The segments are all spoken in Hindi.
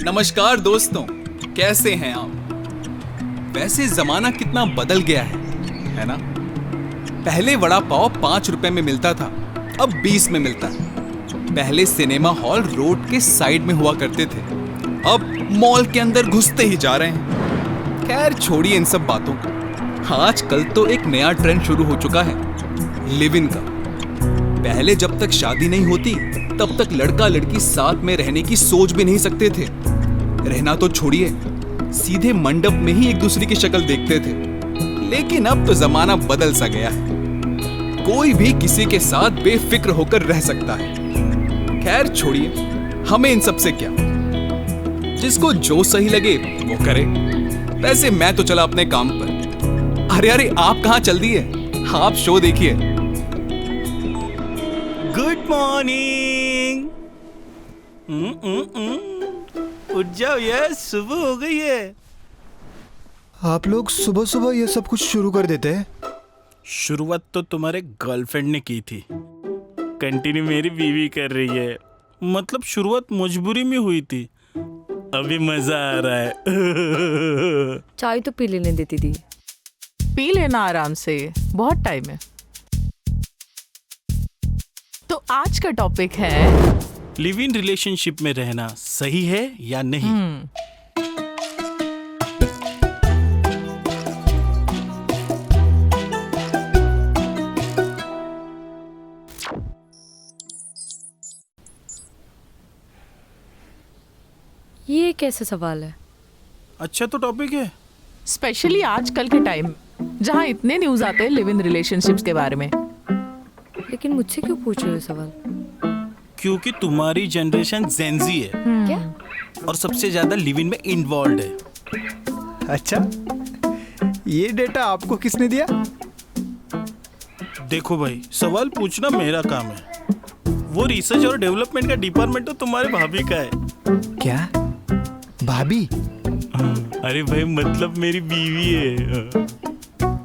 नमस्कार दोस्तों, कैसे हैं आप? वैसे जमाना कितना बदल गया है ना? पहले वड़ा पाव 5 रुपए में मिलता था, अब 20 में मिलता है। पहले सिनेमा हॉल रोड के साइड में हुआ करते थे, अब मॉल के अंदर घुसते ही जा रहे हैं। खैर छोड़िए इन सब बातों को। आजकल तो एक नया ट्रेंड शुरू हो चुका है, लिव इन का। पहले जब तक शादी नहीं होती तब तक लड़का लड़की साथ में रहने की सोच भी नहीं सकते थे। रहना तो छोड़िए, सीधे मंडप में ही एक दूसरे की शक्ल देखते थे। लेकिन अब तो जमाना बदल सा गया है, कोई भी किसी के साथ बेफिक्र होकर रह सकता है। खैर छोड़िए, हमें इन सब से क्या, जिसको जो सही लगे वो करे। वैसे मैं तो चला अपने काम पर। अरे आप कहाँ चल दिए? आप शो देखिए। Good morning. उठ जाओ यार, सुबह हो गई है। आप लोग सुबह सुबह ये सब कुछ शुरू कर देते हैं? शुरुआत तो तुम्हारे गर्लफ्रेंड ने की थी, कंटिन्यू मेरी बीवी कर रही है। मतलब शुरुआत मजबूरी में हुई थी, अभी मजा आ रहा है। चाय तो पी लेने देती थी। पी लेना आराम से, बहुत टाइम है। तो आज का टॉपिक है लिव इन रिलेशनशिप में रहना सही है या नहीं। ये कैसा सवाल है? अच्छा तो टॉपिक है, स्पेशली आजकल के टाइम जहाँ इतने न्यूज आते हैं लिव इन रिलेशनशिप्स के बारे में। लेकिन मुझसे क्यों पूछ रहे हो सवाल? क्योंकि तुम्हारी जनरेशन जेनजी है क्या? और सबसे ज्यादा लिव इन में इन्वॉल्व है। अच्छा, ये डेटा आपको किसने दिया? देखो भाई, सवाल पूछना मेरा काम है, वो रिसर्च और डेवलपमेंट का डिपार्टमेंट तो तुम्हारे भाभी का है। क्या भाभी? अरे भाई मतलब मेरी बीवी है।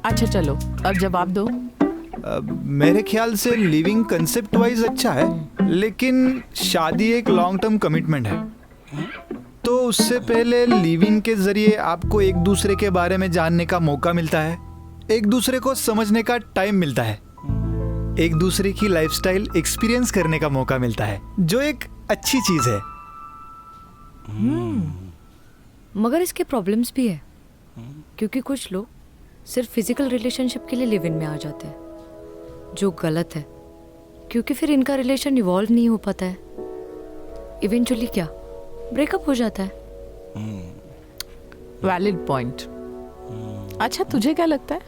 अच्छा चलो, अब जवाब दो। मेरे ख्याल से लिविंग कंसेप्ट वाइज अच्छा है, लेकिन शादी एक लॉन्ग टर्म कमिटमेंट है। तो उससे पहले लिविंग के जरिए आपको एक दूसरे के बारे में जानने का मौका मिलता है, एक दूसरे को समझने का टाइम मिलता है, एक दूसरे की लाइफस्टाइल एक्सपीरियंस करने का मौका मिलता है, जो एक अच्छी चीज है। मगर इसके प्रॉब्लम्स भी है, क्योंकि कुछ लोग सिर्फ फिजिकल रिलेशनशिप के लिए लिव इन में आ जाते हैं, जो गलत है, क्योंकि फिर इनका रिलेशन इवॉल्व नहीं हो पाता है। इवेंचुअली क्या, ब्रेकअप हो जाता है। Valid point. अच्छा तुझे क्या लगता है,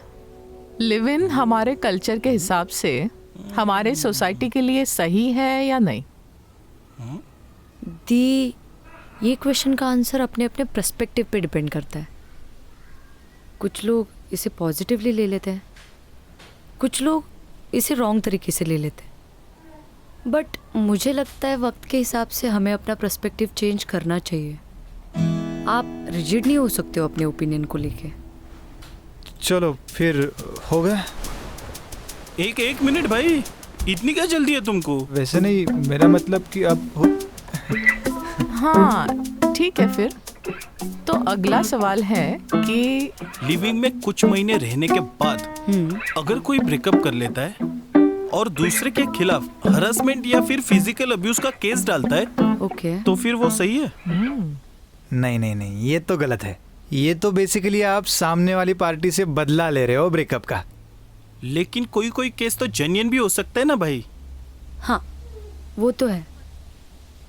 लिव इन हमारे कल्चर के हिसाब से हमारे सोसाइटी के लिए सही है या नहीं? ये क्वेश्चन का आंसर अपने अपने पर्सपेक्टिव पे डिपेंड करता है। कुछ लोग इसे पॉजिटिवली ले लेते हैं, कुछ लोग इसे रॉन्ग तरीके से ले लेते हैं। बट मुझे लगता है वक्त के हिसाब से हमें अपना पर्सपेक्टिव चेंज करना चाहिए। आप रिजिड नहीं हो सकते हो अपने ओपिनियन को लेके। चलो फिर हो गया। एक मिनट भाई, इतनी क्या जल्दी है तुमको? वैसे नहीं, मेरा मतलब कि अब हो। हाँ ठीक है, फिर तो अगला सवाल है कि लिविंग में कुछ महीने रहने के बाद अगर कोई ब्रेकअप कर लेता है और दूसरे के खिलाफ हरासमेंट या फिर फिजिकल अब्यूज का केस डालता है, ओके, तो फिर वो सही है? नहीं, ये तो गलत है। ये तो बेसिकली आप सामने वाली पार्टी से बदला ले रहे हो ब्रेकअप का। लेकिन कोई केस तो जेन्युइन भी हो सकता है ना भाई। हाँ वो तो है।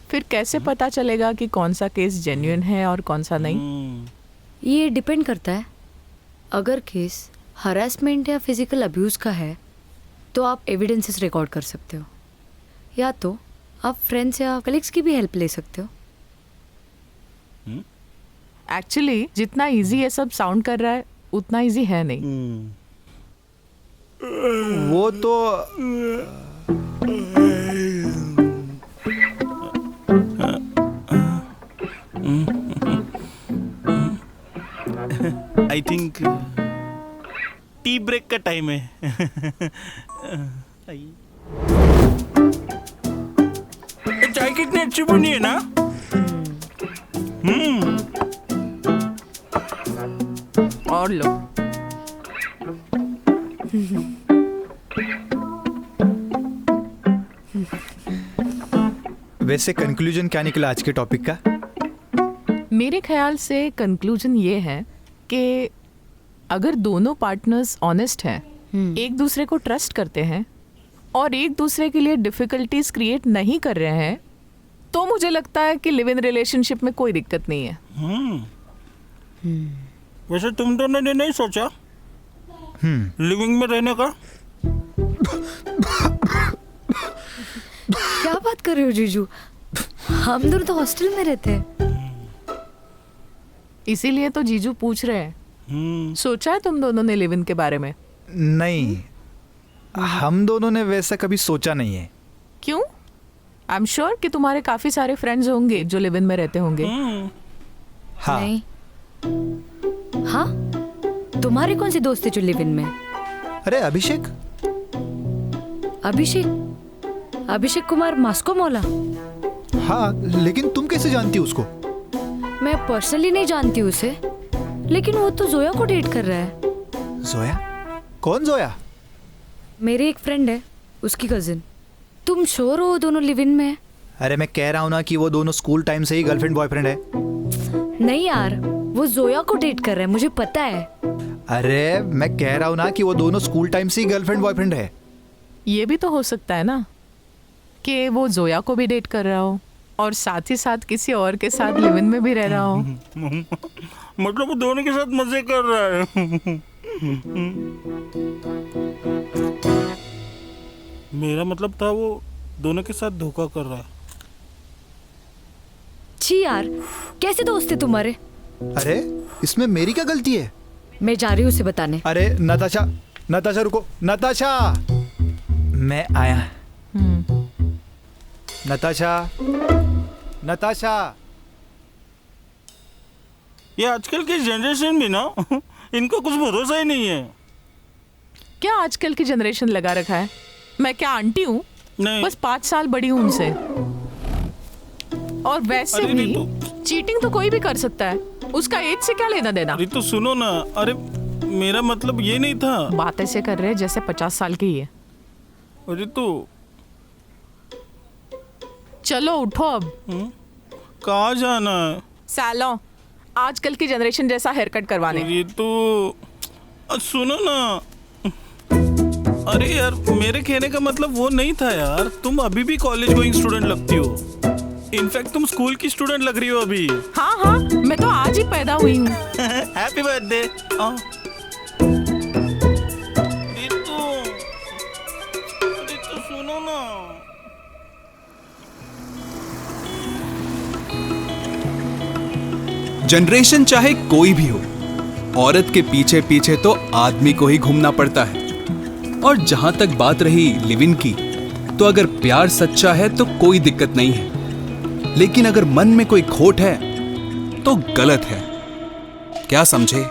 फिर कैसे पता चलेगा कि कौन सा केस जेन्युइन है और कौन सा नहीं? ये डिपेंड करता है। अगर केस हरासमेंट या फिजिकल अब्यूज़ का है तो आप एविडेंसेस रिकॉर्ड कर सकते हो, या तो आप फ्रेंड्स या कलीग्स की भी हेल्प ले सकते हो। एक्चुअली जितना इजी ये सब साउंड कर रहा है उतना इजी है नहीं। वो तो आई थिंक टी ब्रेक का टाइम है। चाय कितनी अच्छी बनी है ना। और लो। वैसे कंक्लूजन क्या निकला आज के टॉपिक का? मेरे ख्याल से कंक्लूजन ये है कि अगर दोनों पार्टनर्स ऑनेस्ट हैं, एक दूसरे को ट्रस्ट करते हैं और एक दूसरे के लिए डिफिकल्टीज क्रिएट नहीं कर रहे हैं, तो मुझे लगता है कि लिव इन रिलेशनशिप में कोई दिक्कत नहीं है। वैसे तुम दोनों ने नहीं सोचा लिविंग में रहने का? क्या बात कर रहे हो जीजू? हम दोनों तो हॉस्टल में रहते हैं। इसीलिए तो जीजू पूछ रहे हैं। सोचा है तुम दोनों ने लिव इन के बारे में? नहीं, हम दोनों ने वैसा कभी सोचा नहीं है। क्यों? आई एम श्योर कि तुम्हारे काफी सारे फ्रेंड्स होंगे जो लिव इन में रहते होंगे। हाँ। नहीं। हाँ, तुम्हारे कौन से दोस्त थे जो लिव इन में? अरे अभिषेक। अभिषेक कुमार मास्को मौला। हाँ, लेकिन तुम कैसे जानती हो उसको? मैं पर्सनली नहीं जानती उसे, लेकिन वो तो जोया को डेट कर रहा है। जोया? कौन जोया? मेरी एक फ्रेंड है, उसकी कजिन। तुम श्योर हो दोनों लिव इन में? अरे मैं कह रहा हूँ ना कि वो दोनों स्कूल टाइम से ही गर्लफ्रेंड बॉयफ्रेंड है। नहीं यार, वो जोया को डेट कर रहा है, मुझे पता है। अरे मैं कह रहा हूँ ना कि वो दोनों स्कूल टाइम से ही गर्लफ्रेंड बॉयफ्रेंड है। ये भी तो हो सकता है ना कि वो जोया को भी डेट कर रहा हो और साथ ही साथ किसी और के साथ लिव इन में भी रह रहा हो। मतलब वो दोनों के साथ मजे कर रहा है। मेरा मतलब था वो दोनों के साथ धोखा कर रहा है। छी यार, कैसे दोस्त थे तुम्हारे? अरे इसमें मेरी क्या गलती है? मैं जा रही हूँ उसे बताने। अरे नताशा रुको। नताशा, मैं आया। नताशा। ये आजकल की जनरेशन भी ना इनको कुछ भरोसा ही नहीं है। क्या आजकल की जनरेशन लगा रखा है? मैं क्या आंटी हूँ? नहीं। बस 5 साल बड़ी हूँ उनसे। और वैसे अरे भी रितु। चीटिंग तो कोई भी कर सकता है, उसका एज से क्या लेना देना? रितु सुनो ना, अरे मेरा मतलब ये नहीं था। बात ऐसे कर रहे हैं जैसे 50 साल की ही है। रितु चलो उठो अब। कहाँ जाना है? सैलून, आजकल की जनरेशन जैसा हेयर कट करवाने। रितु सुनो ना, अरे यार मेरे कहने का मतलब वो नहीं था यार। तुम अभी भी कॉलेज गोइंग स्टूडेंट लगती हो। इनफैक्ट तुम स्कूल की स्टूडेंट लग रही हो अभी। हाँ, मैं तो आज ही पैदा हुई हूँ। Happy birthday. रितु सुनो ना। जनरेशन चाहे कोई भी हो, औरत के पीछे पीछे तो आदमी को ही घूमना पड़ता है। और जहां तक बात रही लिव इन की, तो अगर प्यार सच्चा है तो कोई दिक्कत नहीं है, लेकिन अगर मन में कोई खोट है तो गलत है। क्या समझे?